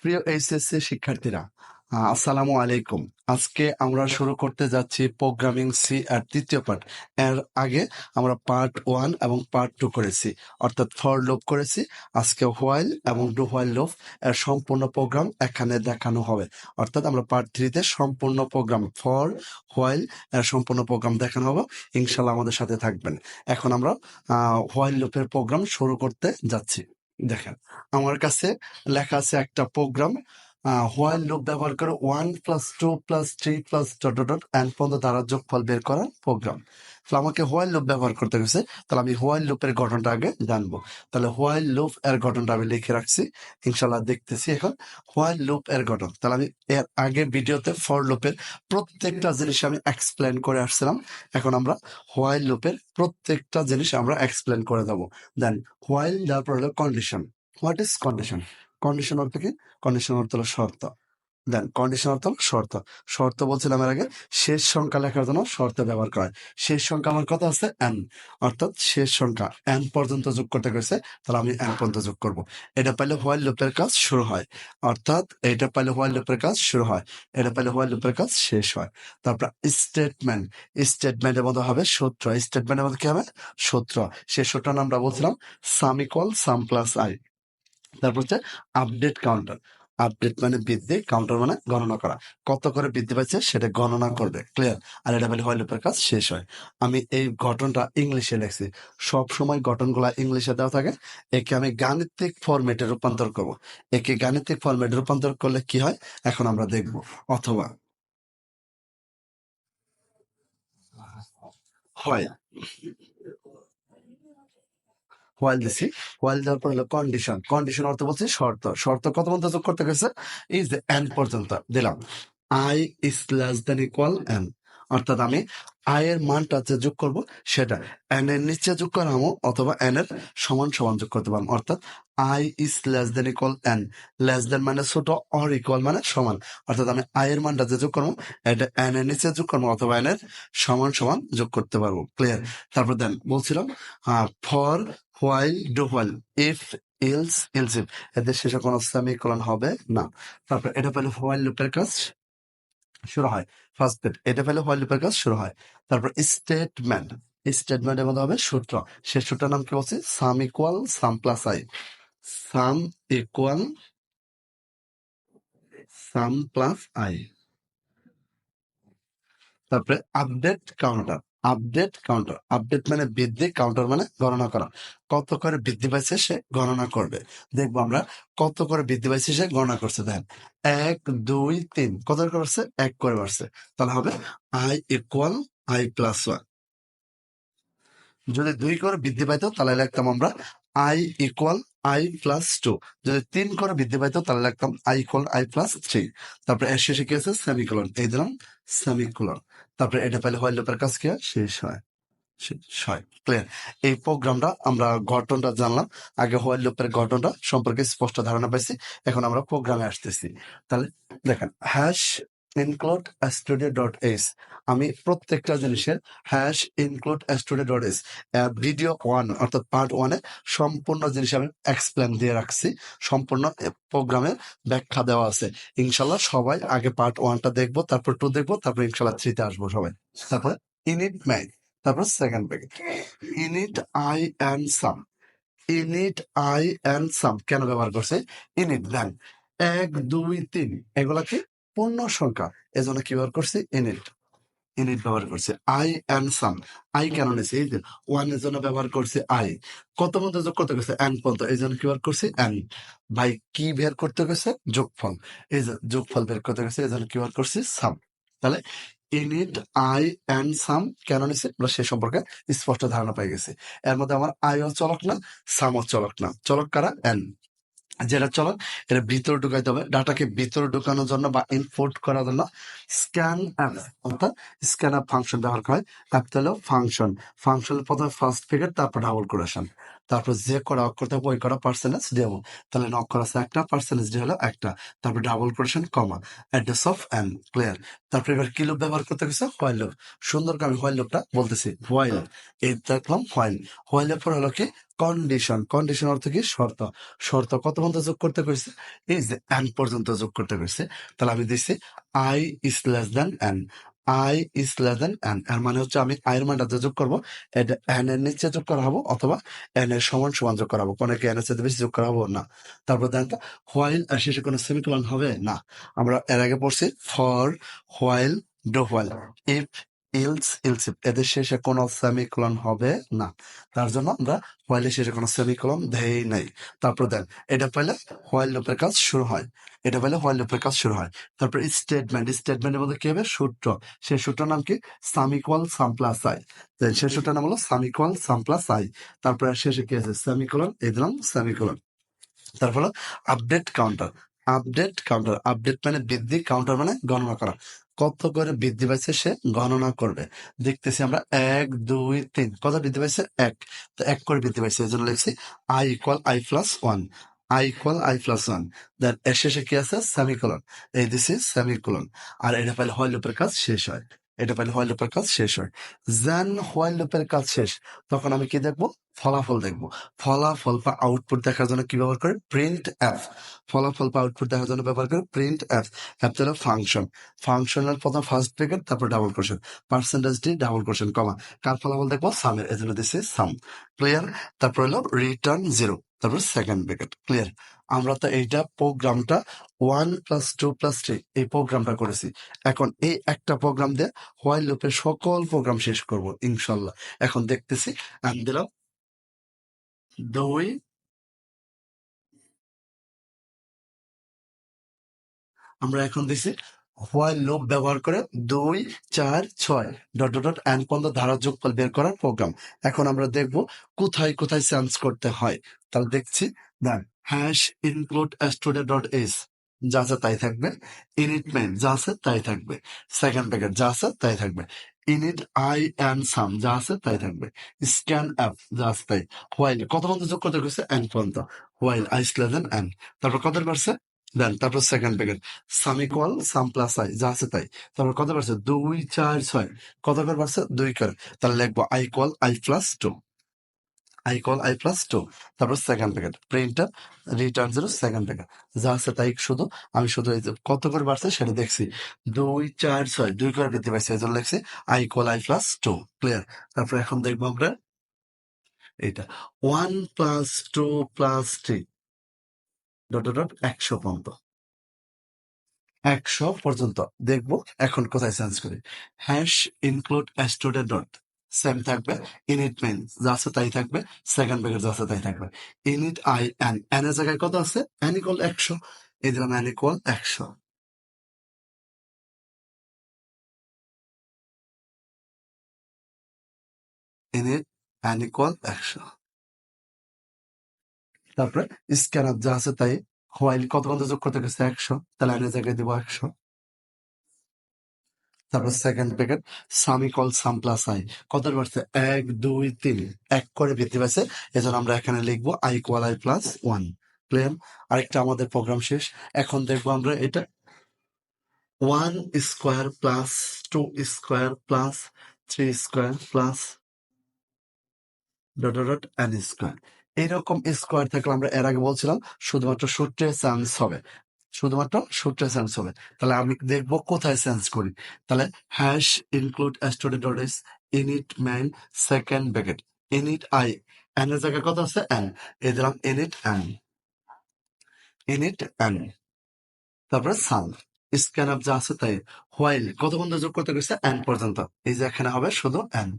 প্রিয় এইচএসসি শিক্ষার্থীরা, আসসালামু আলাইকুম। আজকে আমরা শুরু করতে যাচ্ছি প্রোগ্রামিং সি এর তৃতীয় পার্ট। এর আগে আমরা পার্ট 1 এবং পার্ট 2 করেছি, অর্থাৎ ফর লুপ করেছি। আজকে হোয়াইল এবং ডু হোয়াইল লুপ এর সম্পূর্ণ প্রোগ্রাম এখানে দেখানো হবে, অর্থাৎ আমরা পার্ট 3 তে সম্পূর্ণ প্রোগ্রাম ফর হোয়াইল এর সম্পূর্ণ প্রোগ্রাম দেখানো হবে। ইনশাল্লাহ আমাদের সাথে থাকবেন। এখন আমরা হোয়াইল লুপের প্রোগ্রাম শুরু করতে যাচ্ছি। দেখেন, আমার কাছে লেখা আছে একটা প্রোগ্রাম, হোয়াইল লুপ ব্যবহার করে 1+2+3+... এন পর্যন্ত দ্বারা যোগফল বের করার প্রোগ্রাম। তাহলে আমাকে হোয়াইল লুপ ব্যবহার করতে গেছে, তাহলে আমি হোয়াইল লুপের গঠনটা আগে জানবো। তাহলে হোয়াইল লুপ এর গঠনটা আমি লিখে রাখছি, ইনশাল্লাহ দেখতেছি এখন হোয়াইল লুপ এর গঠন। তাহলে আমি এর আগে ভিডিওতে ফর লুপের প্রত্যেকটা জিনিস আমি এক্সপ্লেন করে আসছিলাম। এখন আমরা হোয়াইল লুপের প্রত্যেকটা জিনিস আমরা এক্সপ্লেন করে দেবো। দেন হোয়াইল দেওয়ার পর হলো condition. What is condition? Condition অর্থ কি? কন্ডিশন অর্থ হলো শর্ত। দেন কন্ডিশন অর্থ হলো শর্ত। শর্ত বলছিলাম এর আগে, শেষ সংখ্যা লেখার জন্য শর্ত ব্যবহার করা হয়। শেষ সংখ্যা আমার কত আছে? এন, অর্থাৎ শেষ সংখ্যা এন পর্যন্ত যোগ করতে গেছে, তাহলে আমি এন পর্যন্ত যোগ করব। এটা পাইলে হোয়াইল লুপের কাজ শুরু হয়, অর্থাৎ এটা পাইলে হোয়াইল লুপের কাজ শুরু হয়, এটা পাইলে হোয়াইল লুপের কাজ শেষ হয়। তারপর স্টেটমেন্ট, স্টেটমেন্টের মধ্যে হবে সূত্র। স্টেটমেন্টের মধ্যে কি হবে? সূত্র। সেই সূত্রটা আমরা বলছিলাম সাম ইকুয়াল সাম প্লাস আই। তারপর হচ্ছে আপডেট কাউন্টার। আপডেট মানে বৃদ্ধি, কাউন্টার মানে গণনা করা। কত করে বৃদ্ধি পাচ্ছে সেটা গণনা করবে, ক্লিয়ার। আর এটা বলে হোয়াইল লুপের কাজ শেষ হয়। আমি এই গঠনটা ইংলিশে লিখছি, সব সময় গঠনগুলা ইংলিশে দেওয়া থাকে। একে আমি গাণিতিক ফরম্যাটে রূপান্তর করব। একে গাণিতিক ফরম্যাটে রূপান্তর করলে কি হয় এখন আমরা দেখব। অথবা হয় হোয়াইল দিছি, হোয়াইল দেওয়ার পর হলো কন্ডিশন। কন্ডিশন অর্থ বলছি শর্ত। শর্ত কত পর্যন্ত যোগ করতে গেছে? এই যে এন পর্যন্ত দিলাম। I is less than equal N, অর্থাৎ আমি আই এর মানটা যে যোগ করব সেটা এন এর নিচে যোগ করামো, অথবা এন এর সমান সমান যোগ করতে পারবো। অর্থাৎ I is less than equal N, less than মানে ছোট, অর ইকুয়াল মানে সমান। অর্থাৎ আমি আই এর মানটা যে যোগ করবো এটা এন এর নিচে যোগ করবো, অথবা এন এর সমান সমান যোগ করতে পারবো, ক্লিয়ার। তারপর দেন বলছিলাম for while do while, if else else if, এদের শেষে কোনো সেমিকোলন হবে না। তারপর এটা পেলে হোয়াইল লুপের কাজ শুরু হয়। ফার্স্ট স্টেপ, এটা পেলে হোয়াইল লুপের কাজ শুরু হয়। তারপর স্টেটমেন্ট, স্টেটমেন্টের মধ্যে হবে সূত্র। সে সূত্রের নাম কি বলছি? Sum equal sum plus i. Sum equal sum plus i. তারপরে update counter. Update counter, update মানে বৃদ্ধি, কাউন্টার মানে গণনা করা। কত করে বৃদ্ধি পাইছে সে গণনা করবে। দেখবো আমরা কত করে বৃদ্ধি পাইছে সে গণনা করছে। দেখেন 1 2 3 কত করে বাড়ছে? 1 করে বাড়ছে। তাহলে হবে আই ইকুয়াল আই প্লাস 1। যদি 2 করে বৃদ্ধি পাইতো তাহলে লিখতাম আমরা আই ইকুয়াল আই প্লাস 2। যদি 3 করে বৃদ্ধি পাইতো তাহলে লিখতাম আই ইকুয়াল আই প্লাস 3। তারপরে এর শেষে কি আছে? সেমিকোলন, এই দিলাম সেমিকোলন। তারপরে এটা পেলে হোয়াইল লুপের কাজ কি হয়? শেষ হয়, শেষ হয়, ক্লিয়ার। এই প্রোগ্রামটা আমরা গঠনটা জানলাম, আগে হোয়াইল লুপের গঠনটা সম্পর্কে স্পষ্ট ধারণা পাইছি। এখন আমরা প্রোগ্রামে আসতেছি। তাহলে দেখেন hash include studio dot S, আমি প্রত্যেকটা জিনিসের hash include studio dot S video 1 অর্থাৎ পার্ট 1 এ সম্পূর্ণ জিনিস আমি এক্সপ্লেন দিয়ে রাখছি। সম্পূর্ণ প্রোগ্রামের ব্যাখ্যা দেওয়া আছে। ইনশাল্লাহ সবাই আগে পার্ট 1টা দেখবো, তারপর 2 দেখবো, তারপর ইনশাল্লাহ 3 তে আসবো সবাই। তারপর ইনিট ম্যাথ, তারপর second bracket int i and sum. Int i and sum কেন ব্যবহার করছে? ইনিট দেন 1 2 3 এগুলা কি পূর্ণ সংখ্যা, এজন্য কি ব্যবহার করছে? ইনিট। ইনিট ব্যবহার করছে। I and some, I can নিছে? এই যে 1 এর জন্য ব্যবহার করছে আই। কত পর্যন্ত যোগ করতে গেছে? এন পর্যন্ত, এই জন্য কি ব্যবহার করছে? এন। ভাই কি বের করতে গেছে? যোগফল, এই যে যোগফল বের করতে গেছে, এই জন্য কি ব্যবহার করছে? সাম। তাহলে ইনিট আই এন্ড সাম কেন নিছে আমরা সে সম্পর্কে স্পষ্ট ধারণা পেয়ে গেছি। এর মধ্যে আমার আইও চলক না, সামও চলক না। চলক কারা? এন। যেটা চলক এটা ভিতরে ঢুকাইতে হবে। ডাটাকে ভিতরে ঢুকানোর জন্য বা ইনপুট করার জন্য স্ক্যান অ্যাপ, অর্থাৎ স্ক্যান অ্যাপ ফাংশন ব্যবহার করা হয়। অ্যাপটা হলো ফাংশন। ফাংশনের প্রথমে ফার্স্ট ফিগার, তারপর ডাবল কোটেশন, তারপর যে করা অক্ষর থাকবে ওই করা পার্সেন্টেজ দেবো। তাহলে অক্ষর আছে একটা, পার্সেন্টেজ ডে হলো একটা, তারপর double quotation comma, address of N, clear. তারপর এবার কি লুপ ব্যবহার করতে গেছে? While loop. সুন্দর করে আমি হোয়াইল লুপটা বলতেছি। হোয়াইল, এই দেখলাম হোয়াইল। হোয়াইলের পর হলো কি? কন্ডিশন, কন্ডিশন অর্থ কি? শর্ত। শর্ত কত পর্যন্ত যোগ করতে কইছে? এই যে n পর্যন্ত যোগ করতে কইছে। তাহলে আমি দিছি i is less than n, i is less than n, এর মানে হচ্ছে আমি i এর মানটা যোগ করবো, এটা n এর নিচে যোগ করা হবো অথবা n এর সমান সমান যোগ করা হবো, কোনো কি n এর সাথে বেশি যোগ করা হবো না। তারপর দেখেন তো, হোয়াইল আর শেষে কোনো সেমিকোলন হবে না। আমরা এর আগে পড়ছি for, while, do while, if, else, else if, এদের শেষে কোনো সেমিকোলন হবে না। তার জন্য আমরা হোয়াইলের শেষে কোনো সেমিকোলন দেই নাই। তারপর দেন, এটা পেলে হোয়াইল লুপের কাজ শুরু হয়, এটা পেলে হোয়াইল লুপের কাজ শুরু হয়। তারপর স্টেটমেন্ট, স্টেটমেন্টের মধ্যে কি হবে? সূত্র। সেই সূত্রের নাম কি? সাম ইকুয়াল সাম প্লাস আই। সেই সূত্রের নাম হলো সাম ইকুয়াল সাম প্লাস আই। তারপরে শেষে কি আছে? সেমিকোলন, এই দিলাম সেমিকোলন। তারপর হলো update counter, update counter, update মানে বৃদ্ধি, কাউন্টার মানে গণনা করা। কত করে বৃদ্ধি পাইছে সে গণনা করবে। দেখতেছি আমরা 1 2 3, কত বৃদ্ধি পাইছে? 1। তো 1 করে বৃদ্ধি পাইছে, এই জন্য লিখছি i equal i plus 1, i equal i plus 1। দেন এর শেষে কি আছে? সেমিকোলন, এই দিছি সেমিকোলন। আর এটা পাইলে হোয়াইল লুপের কাজ শেষ হয়, এটা পাইলে হোয়াইল লুপের কাজ শেষ হয়। যেন হোয়াইল লুপের কাজ শেষ, তখন আমি কি দেখবো? ফলাফল দেখবো। ফলাফল বা আউটপুট দেখার জন্য কি ব্যবহার করে? Printf. ফলাফল বা আউটপুট দেখার জন্য ব্যবহার করে প্রিন্ট এফ। এফ হলো ফাংশন, ফাংশনের প্রথম ফার্স্ট ব্রেকেট, তারপর double quotation, percentage d, double quotation, comma. কার ফলাফল দেখবো? সামের, এই জন্য দিচ্ছি সাম। ক্লিয়ার? তারপর হলো রিটার্ন জিরো, তারপর সেকেন্ড ব্রেকেট। ক্লিয়ার? আমরা তো এইটা প্রোগ্রামটা 1 + 2 + 3 এই প্রোগ্রামটা করেছি। এখন এই একটা প্রোগ্রাম দিয়ে হোয়াইল লুপের সকল প্রোগ্রাম শেষ করব ইনশাল্লাহ। এখন দেখতেছি, আমি দিলাম 2, আমরা এখন দিছি হোয়াইল লুপ ব্যবহার করে 2 4 6 ডট ডট ডট এন্ড পর্যন্ত ধারা যোগফল বের করার প্রোগ্রাম। এখন আমরা দেখব কোথায় কোথায় চেঞ্জ করতে হয়। তাহলে দেখছি, then hash include student dot s, যা আছে তাই থাকবে। ইনিট মেন, যা আছে তাই থাকবে। সেকেন্ড ব্র্যাকেট, যা আছে তাই থাকবে। ইনিট আই এন্ড সাম, যা আছে তাই থাকবে। স্ক্যান অ্যাপ, যা আছে তাই। হোয়াইল কত পর্যন্ত যোগ করতে গেছে? এন পর্যন্ত। While i less than n, তারপর কত পারছে? দেন তারপর second bracket, sum equal sum plus i, যা আছে তাই। তারপর কত পারছে? 2 4 6, কত করে পারছে? 2 করে। তাহলে লিখবো I equal I plus 2, I equal I plus 2। তারপর second bracket, printer, return zero, second bracket, যা আছে তাই। শুধু আমি শুধু এই যে কত করে বাড়ছে সেটা দেখছি। 2 4 6, 2 করে বৃদ্ধি পাইছে, এই জন্য লিখছি I equal I plus 2। Clear? তারপর এখন দেখবো আমরা এইটা 1 + 2 + 3 ডট ডট ডট 100 পর্যন্ত, 100 পর্যন্ত দেখবো। এখন কোথায় চেঞ্জ করি? Hash include student dot, same থাকবে। ইনিট মেন, যা আছে তাই থাকবে। সেকেন্ড ব্র্যাকেট, যা আছে তাই থাকবে। ইনিট আই এন, এন এর জায়গায় কত আছে? এন ইকুয়াল 100, এই দিলাম N equal 100। Init N equal 100। তারপরে স্ক্যানার, যা আছে তাই। হোয়াইল কত পর্যন্ত যোগ করতে গেছে? 100, তাহলে এন এর জায়গায় দিব 100। তারপর second bracket, sum equal sum plus I, কত পারছে? 1 2 3, 1 করে বৃদ্ধি পাইছে, এজন্য আমরা এখানে লিখবো I equal I plus 1। Clear? আরেকটা আমাদের প্রোগ্রাম শেষ। এখন দেখবো আমরা এটা 1 square plus 2 square plus 3 square plus dot dot dot N square. এইরকম স্কোয়ার থাকলে আমরা এর আগে বলছিলাম শুধুমাত্র সূত্রে চান্স হবে, শুধুমাত্র সূত্রে চেঞ্জ হবে। তাহলে আমি দেখবো কোথায় চেঞ্জ করি। তাহলে hash include student dot S, init main, second bracket, int I, N এর জায়গায় কত আছে? এন, এই দিলাম ইনিট এন, ইনিট এন। তারপরে সাম, স্ক্যান আপ, যা আছে তাই। হোয়াইল কত পর্যন্ত যোগ করতে গেছে? এন পর্যন্ত, এই যে এখানে হবে শুধু এন।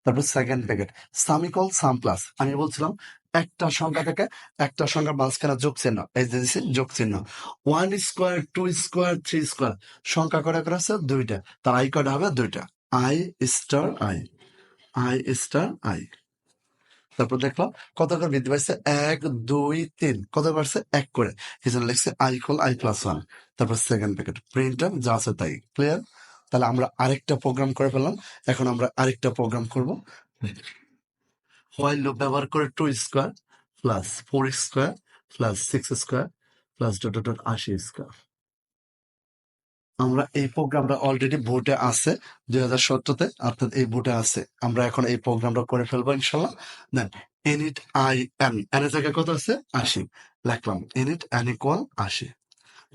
তারপর second bracket, sum equal sum plus, আমি বলছিলাম একটা সংখ্যা থেকে একটা সংখ্যার মাঝখানে যোগ চিহ্ন, এই যে দিছি যোগ চিহ্ন। 1 স্কোয়ার 2 স্কোয়ার 3 স্কোয়ার, সংখ্যা কয়টা করে আছে? 2টা, তার আই কয়টা হবে? 2টা। I star I, I star I. তারপর দেখলাম কত করে বৃদ্ধি পাইছে? 1 2 3, কত পারছে? 1 করে, এই জন্য লিখছে আই ইকুয়াল আই প্লাস 1। তারপর সেকেন্ড ব্র্যাকেট, প্রিন্টার, যা আছে তাই। ক্লিয়ার? তাহলে আমরা আরেকটা প্রোগ্রাম করে ফেললাম। এখন আমরা আরেকটা প্রোগ্রাম করব। হোয়াইল লুপ ব্যবহার করে 2 square plus 4 square plus 6 square plus dot dot dot 80 square. আমরা এই প্রোগ্রামটা অলরেডি বোর্ডে আছে 2017-তে, অর্থাৎ এই বোর্ডে আছে। আমরা এখন এই প্রোগ্রামটা করে ফেলবো ইনশাল্লাহ। দেন ইনিট আই এন, এন এর জায়গায় কত আছে 80, লিখলাম ইনিট এন ইকুয়াল 80।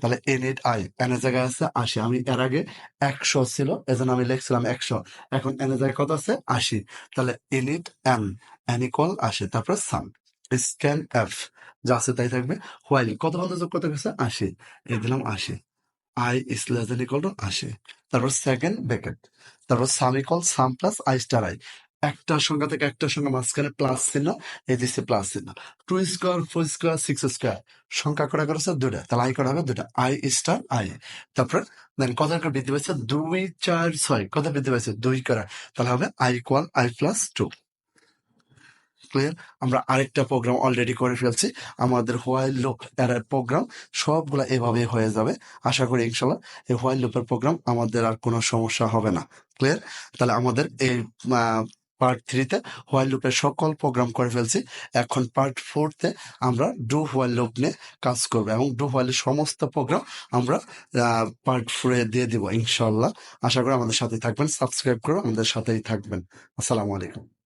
তাহলে ইনিট আই এন এর জায়গায় আছে 80, আমি এর আগে 100 ছিল এজন্য আমি লিখছিলাম 100, এখন এন এর জায়গায় কত আছে 80। তাহলে ইনিট এন, এন ইকুয়াল 80, তারপর সাম স্ক্যান এফ, যা আছে তাই থাকবে। হোয়াইল কত কত যোগ করতে গেছে 80, এই দিলাম 80, I is less than equal to 80, তারপর সেকেন্ড ব্র্যাকেট, তারপর সাম equal sum plus I star I, একটা সংখ্যা থেকে একটা সংখ্যা মাঝখানে প্লাস চিহ্ন, এই দিচ্ছে প্লাস চিহ্ন। 2 স্কোয়ার 4 স্কোয়ার 6 স্কোয়ার, সংখ্যা কটা করেছে দুটা, তাহলে আই কটা হবে দুটা, আই স্টার আই। তারপর দেন কত করে বৃদ্ধি পাইছে 2 4 6, কত বৃদ্ধি পাইছে 2 করা, তাহলে হবে I equal I plus 2। Clear? আমরা আরেকটা প্রোগ্রাম অলরেডি করে ফেলছি, আমাদের হোয়াইল লুপ এর প্রোগ্রাম সবগুলা এভাবে হয়ে যাবে আশা করি ইনশাল্লাহ। এই হোয়াইল লুপের প্রোগ্রাম আমাদের আর কোনো সমস্যা হবে না। ক্লিয়ার? তাহলে আমাদের এই পার্ট 3-তে হোয়াইল লুপের সকল প্রোগ্রাম করে ফেলছি। এখন পার্ট 4-তে আমরা ডু হোয়াইল লুপ নিয়ে কাজ করবো এবং ডু হোয়াইলের সমস্ত প্রোগ্রাম আমরা পার্ট 4-এ দিয়ে দিব ইনশাল্লাহ। আশা করি আমাদের সাথেই থাকবেন, সাবস্ক্রাইব করে আমাদের সাথেই থাকবেন। আসসালামু আলাইকুম।